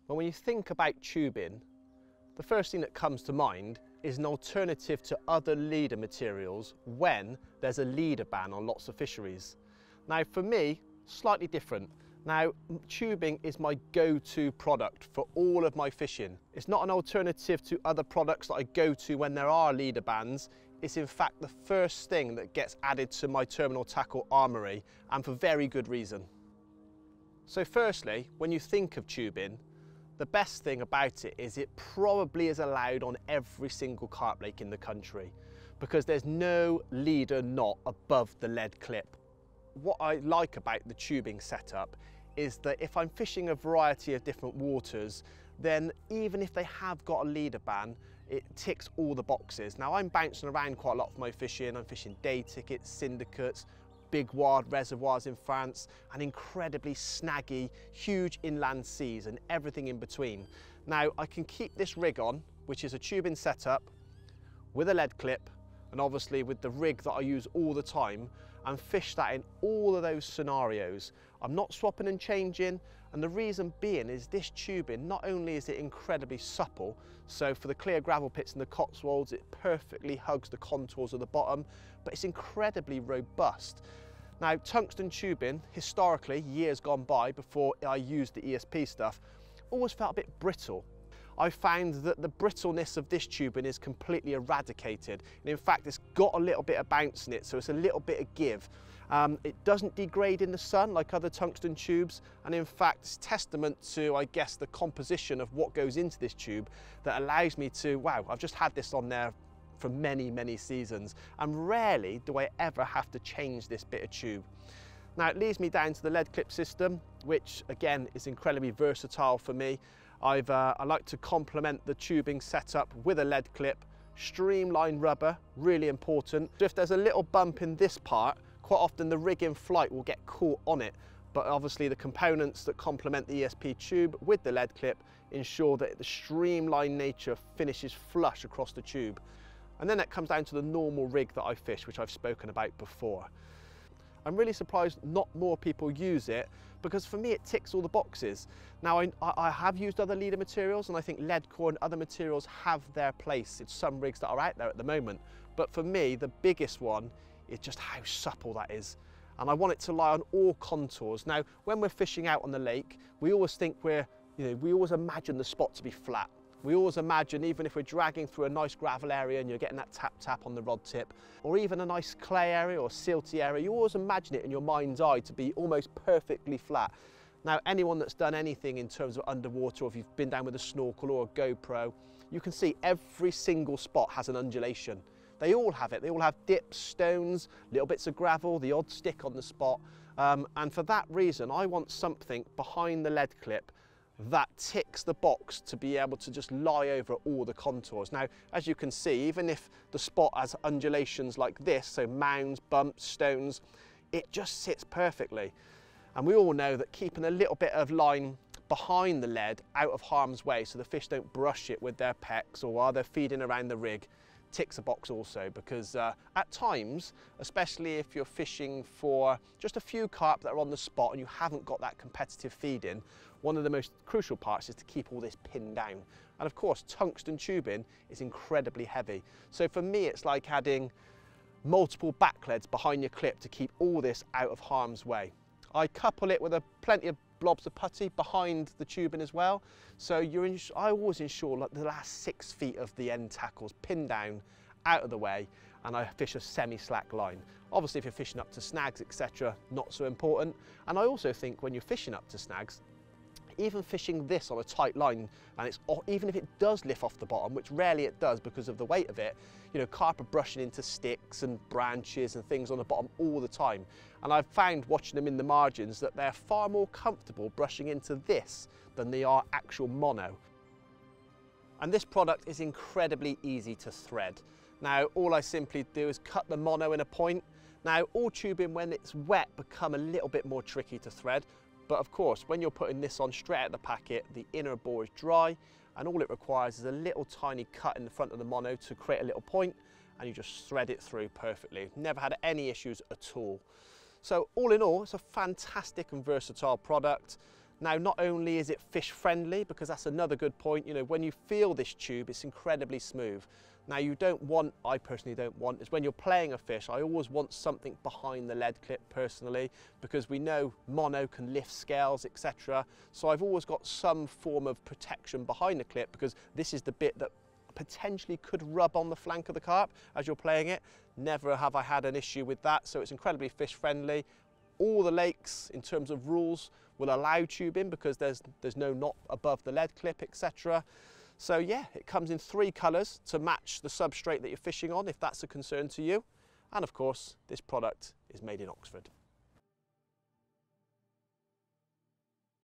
Well, when you think about tubing, the first thing that comes to mind is an alternative to other leader materials when there's a leader ban on lots of fisheries. Now for me, slightly different. Now tubing is my go-to product for all of my fishing. It's not an alternative to other products that I go to when there are leader bans. It's in fact the first thing that gets added to my terminal tackle armoury, and for very good reason. So firstly, when you think of tubing, the best thing about it is it probably is allowed on every single carp lake in the country because there's no leader knot above the lead clip. What I like about the tubing setup is that if I'm fishing a variety of different waters, then even if they have got a leader ban, it ticks all the boxes. Now I'm bouncing around quite a lot for my fishing. I'm fishing day tickets, syndicates, big wild reservoirs in France, and incredibly snaggy, huge inland seas and everything in between. Now I can keep this rig on, which is a tubing setup with a lead clip, and obviously with the rig that I use all the time, and fish that in all of those scenarios. I'm not swapping and changing, and the reason being is this tubing, not only is it incredibly supple, so for the clear gravel pits in the Cotswolds it perfectly hugs the contours of the bottom, but it's incredibly robust. Now tungsten tubing, historically, years gone by before I used the ESP stuff, always felt a bit brittle. I found that the brittleness of this tubing is completely eradicated, and in fact it's got a little bit of bounce in it, so it's a little bit of give. It doesn't degrade in the sun like other tungsten tubes, and in fact it's testament to, I guess, the composition of what goes into this tube that allows me to, wow, I've just had this on there for many, many seasons, and rarely do I ever have to change this bit of tube. Now it leads me down to the lead clip system, which again is incredibly versatile for me. I like to complement the tubing setup with a lead clip, streamlined rubber, really important. So if there's a little bump in this part, quite often the rig in flight will get caught on it, but obviously the components that complement the ESP tube with the lead clip ensure that the streamlined nature finishes flush across the tube. And then it comes down to the normal rig that I fish, which I've spoken about before. I'm really surprised not more people use it, because for me it ticks all the boxes. Now I have used other leader materials, and I think lead core and other materials have their place in some rigs that are out there at the moment. But for me, the biggest one is just how supple that is. And I want it to lie on all contours. Now, when we're fishing out on the lake, we always think we always imagine the spot to be flat. We always imagine, even if we're dragging through a nice gravel area and you're getting that tap on the rod tip, or even a nice clay area or silty area, you always imagine it in your mind's eye to be almost perfectly flat. Now, anyone that's done anything in terms of underwater, or if you've been down with a snorkel or a GoPro, you can see every single spot has an undulation. They all have it. They all have dips, stones, little bits of gravel, the odd stick on the spot. And for that reason, I want something behind the lead clip that ticks the box to be able to just lie over all the contours. Now, as you can see, even if the spot has undulations like this, so mounds, bumps, stones, it just sits perfectly. And we all know that keeping a little bit of line behind the lead out of harm's way so the fish don't brush it with their pecks or while they're feeding around the rig ticks a box also, because at times, especially if you're fishing for just a few carp that are on the spot and you haven't got that competitive feeding, one of the most crucial parts is to keep all this pinned down. And of course, tungsten tubing is incredibly heavy. So for me, it's like adding multiple back leads behind your clip to keep all this out of harm's way. I couple it with plenty of blobs of putty behind the tubing as well. So I always ensure like the last 6 feet of the end tackles pinned down, out of the way, and I fish a semi-slack line. Obviously, if you're fishing up to snags, etc., not so important. And I also think when you're fishing up to snags, even fishing this on a tight line, and even if it does lift off the bottom, which rarely it does because of the weight of it, you know, carp are brushing into sticks and branches and things on the bottom all the time. And I've found watching them in the margins that they're far more comfortable brushing into this than they are actual mono. And this product is incredibly easy to thread. Now, all I simply do is cut the mono in a point. Now, all tubing when it's wet become a little bit more tricky to thread. But of course, when you're putting this on straight out of the packet, the inner bore is dry, and all it requires is a little tiny cut in the front of the mono to create a little point, and you just thread it through perfectly. Never had any issues at all. So all in all, it's a fantastic and versatile product. Now, not only is it fish friendly, because that's another good point, you know, when you feel this tube, it's incredibly smooth. Now, you don't want, I personally don't want, is when you're playing a fish, I always want something behind the lead clip personally, because we know mono can lift scales, etc. So I've always got some form of protection behind the clip, because this is the bit that potentially could rub on the flank of the carp as you're playing it. Never have I had an issue with that, so it's incredibly fish friendly. All the lakes, in terms of rules, will allow tubing because there's no knot above the lead clip, etc. So yeah, it comes in 3 colours to match the substrate that you're fishing on, if that's a concern to you. And of course, this product is made in Oxford.